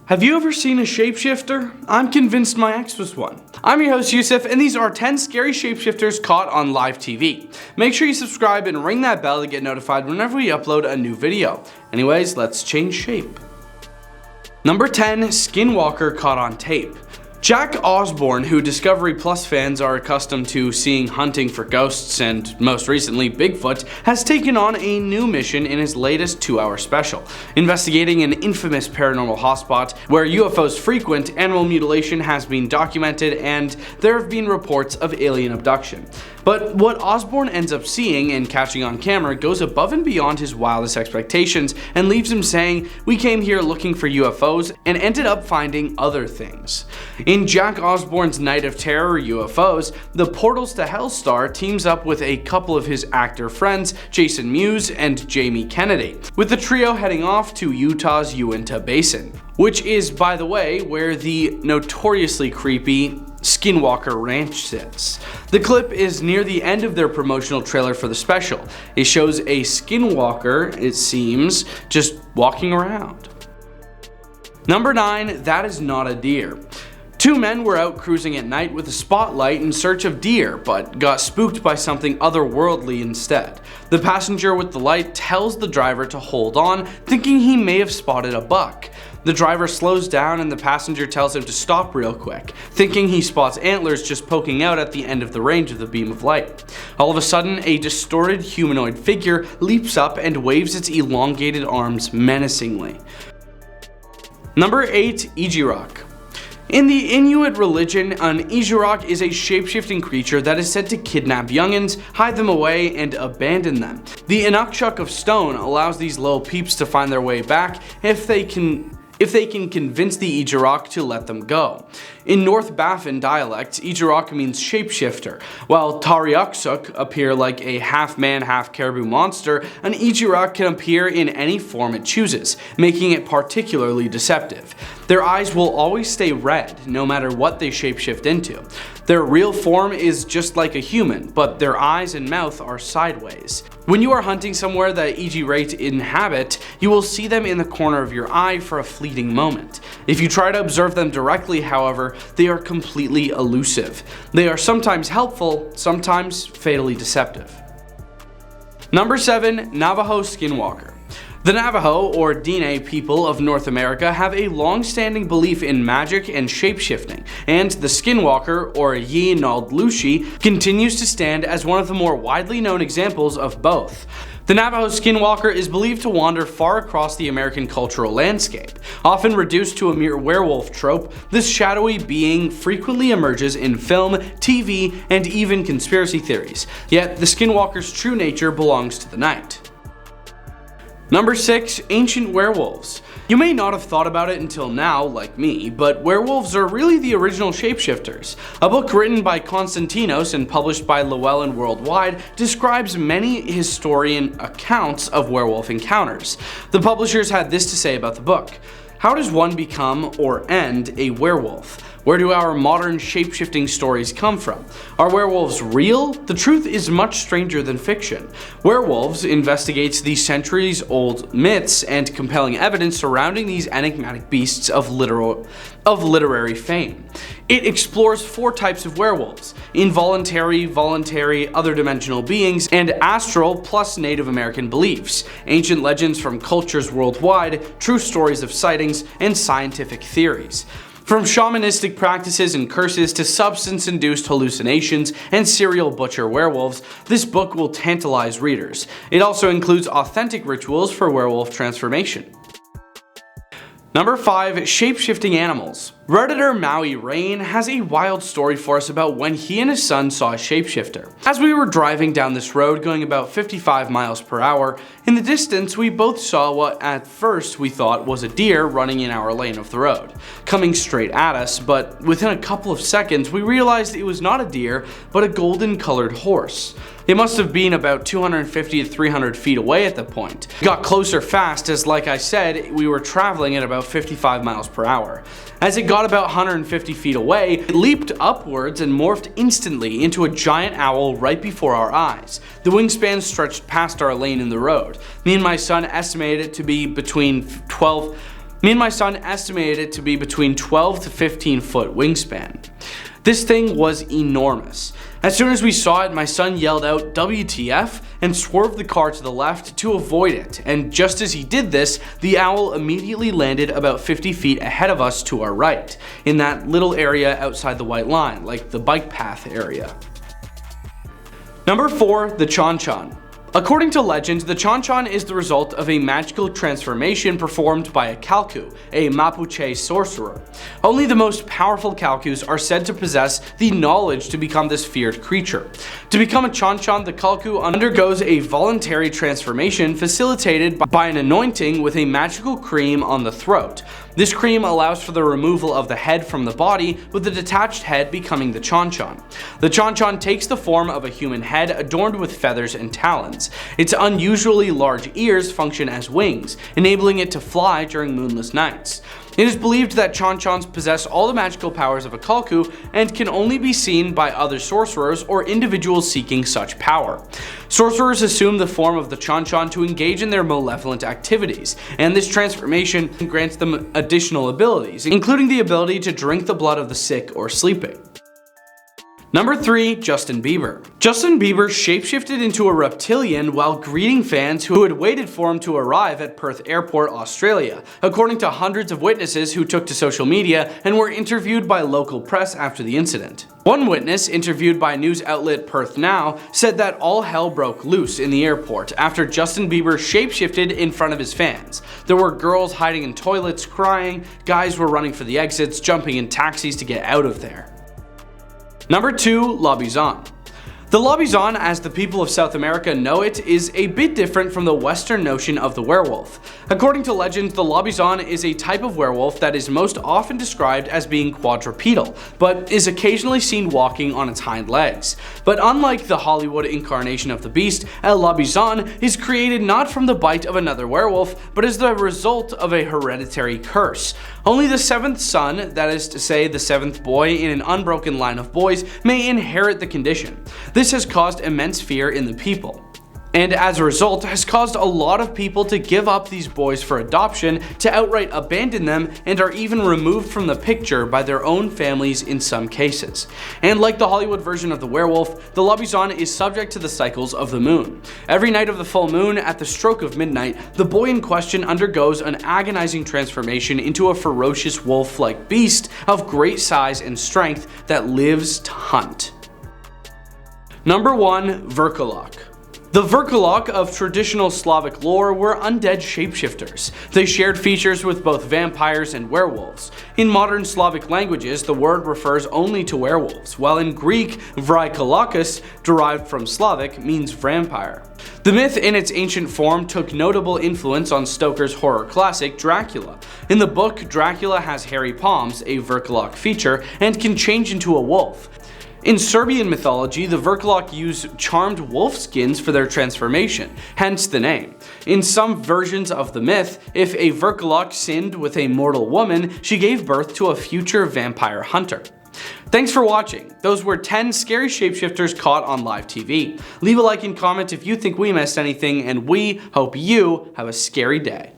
Have you ever seen a shapeshifter? I'm convinced my ex was one. I'm your host Youssef, and these are 10 scary shapeshifters caught on live TV. Make sure you subscribe and ring that bell to get notified whenever we upload a new video. Anyways, let's change shape. Number 10, Skinwalker caught on tape. Jack Osborne, who Discovery Plus fans are accustomed to seeing hunting for ghosts and most recently Bigfoot, has taken on a new mission in his latest 2-hour special. Investigating an infamous paranormal hotspot where UFOs frequent, animal mutilation has been documented and there have been reports of alien abduction. But what Osborne ends up seeing and catching on camera goes above and beyond his wildest expectations and leaves him saying, "We came here looking for UFOs and ended up finding other things." In Jack Osborne's Night of Terror UFOs, the Portals to Hell star teams up with a couple of his actor friends, Jason Mewes and Jamie Kennedy, with the trio heading off to Utah's Uinta Basin, which is, by the way, where the notoriously creepy Skinwalker Ranch sits. The clip is near the end of their promotional trailer for the special. It shows a Skinwalker, it seems, just walking around. Number 9, that is not a deer. Two men were out cruising at night with a spotlight in search of deer, but got spooked by something otherworldly instead. The passenger with the light tells the driver to hold on, thinking he may have spotted a buck. The driver slows down and the passenger tells him to stop real quick, thinking he spots antlers just poking out at the end of the range of the beam of light. All of a sudden, a distorted humanoid figure leaps up and waves its elongated arms menacingly. Number 8, Ijirak. In the Inuit religion, an Ijirak is a shapeshifting creature that is said to kidnap youngins, hide them away, and abandon them. The Inukshuk of Stone allows these little peeps to find their way back if they can convince the Ijirak to let them go. In North Baffin dialects, Ijirak means shapeshifter. While Tariuksuk appear like a half-man, half-caribou monster, an Ijirak can appear in any form it chooses, making it particularly deceptive. Their eyes will always stay red, no matter what they shapeshift into. Their real form is just like a human, but their eyes and mouth are sideways. When you are hunting somewhere that Ijirak inhabit, you will see them in the corner of your eye for a fleeting moment. If you try to observe them directly, however, they are completely elusive. They are sometimes helpful, sometimes fatally deceptive. Number 7, Navajo Skinwalker. The Navajo, or Diné people of North America, have a long-standing belief in magic and shapeshifting, and the Skinwalker, or Yi-Nald-Lushi, continues to stand as one of the more widely known examples of both. The Navajo Skinwalker is believed to wander far across the American cultural landscape. Often reduced to a mere werewolf trope, this shadowy being frequently emerges in film, TV, and even conspiracy theories, yet the Skinwalker's true nature belongs to the night. Number 6, Ancient Werewolves. You may not have thought about it until now, like me, but werewolves are really the original shapeshifters. A book written by Konstantinos and published by Llewellyn Worldwide describes many historian accounts of werewolf encounters. The publishers had this to say about the book. How does one become or end a werewolf? Where do our modern shape-shifting stories come from? Are werewolves real? The truth is much stranger than fiction. Werewolves investigates the centuries-old myths and compelling evidence surrounding these enigmatic beasts of literary fame. It explores 4 types of werewolves: involuntary, voluntary, other dimensional beings, and astral plus Native American beliefs, ancient legends from cultures worldwide, true stories of sightings, and scientific theories. From shamanistic practices and curses to substance-induced hallucinations and serial butcher werewolves, this book will tantalize readers. It also includes authentic rituals for werewolf transformation. Number 5, Shapeshifting Animals. Redditor Maui Rain has a wild story for us about when he and his son saw a shapeshifter. As we were driving down this road going about 55 miles per hour, in the distance we both saw what at first we thought was a deer running in our lane of the road, coming straight at us, but within a couple of seconds we realized it was not a deer, but a golden colored horse. It must have been about 250 to 300 feet away at the point. It got closer fast as, like I said, we were traveling at about 55 miles per hour. As it got about 150 feet away, it leaped upwards and morphed instantly into a giant owl right before our eyes. The wingspan stretched past our lane in the road. Me and my son estimated it to be between 12 Me and my son estimated it to be between 12 to 15 foot wingspan. This thing was enormous. As soon as we saw it, my son yelled out "WTF" and swerved the car to the left to avoid it, and just as he did this, the owl immediately landed about 50 feet ahead of us to our right, in that little area outside the white line, like the bike path area. Number 4, the Chon-Chon. According to legend, the Chon-Chon is the result of a magical transformation performed by a Kalku, a Mapuche sorcerer. Only the most powerful Kalkus are said to possess the knowledge to become this feared creature. To become a Chon-Chon, the Kalku undergoes a voluntary transformation facilitated by an anointing with a magical cream on the throat. This cream allows for the removal of the head from the body, with the detached head becoming the Chon-Chon. The Chon-Chon takes the form of a human head adorned with feathers and talons. Its unusually large ears function as wings, enabling it to fly during moonless nights. It is believed that Chon-Chons possess all the magical powers of a Kalku and can only be seen by other sorcerers or individuals seeking such power. Sorcerers assume the form of the Chon-Chon to engage in their malevolent activities, and this transformation grants them additional abilities, including the ability to drink the blood of the sick or sleeping. Number 3, Justin Bieber. Justin Bieber shapeshifted into a reptilian while greeting fans who had waited for him to arrive at Perth Airport, Australia, according to hundreds of witnesses who took to social media and were interviewed by local press after the incident. One witness, interviewed by news outlet Perth Now, said that all hell broke loose in the airport after Justin Bieber shapeshifted in front of his fans. There were girls hiding in toilets crying, guys were running for the exits, jumping in taxis to get out of there. Number 2, Lobizon. The Lobizon, as the people of South America know it, is a bit different from the Western notion of the werewolf. According to legend, the Lobizon is a type of werewolf that is most often described as being quadrupedal, but is occasionally seen walking on its hind legs. But unlike the Hollywood incarnation of the beast, a Lobizon is created not from the bite of another werewolf, but as the result of a hereditary curse. Only the 7th son, that is to say the 7th boy in an unbroken line of boys, may inherit the condition. This has caused immense fear in the people, and as a result has caused a lot of people to give up these boys for adoption, to outright abandon them, and are even removed from the picture by their own families in some cases. And like the Hollywood version of the werewolf, the Lobizon is subject to the cycles of the moon. Every night of the full moon, at the stroke of midnight, the boy in question undergoes an agonizing transformation into a ferocious wolf-like beast of great size and strength that lives to hunt. Number 1, Vrkolak. The Vrkolak of traditional Slavic lore were undead shapeshifters. They shared features with both vampires and werewolves. In modern Slavic languages, the word refers only to werewolves, while in Greek, Vrkolakos, derived from Slavic, means vampire. The myth in its ancient form took notable influence on Stoker's horror classic Dracula. In the book, Dracula has hairy palms, a Vrkolak feature, and can change into a wolf. In Serbian mythology, the Vrkolak use charmed wolf skins for their transformation, hence the name. In some versions of the myth, if a Vrkolak sinned with a mortal woman, she gave birth to a future vampire hunter. Thanks for watching. Those were 10 scary shapeshifters caught on live TV. Leave a like and comment if you think we missed anything, and we hope you have a scary day.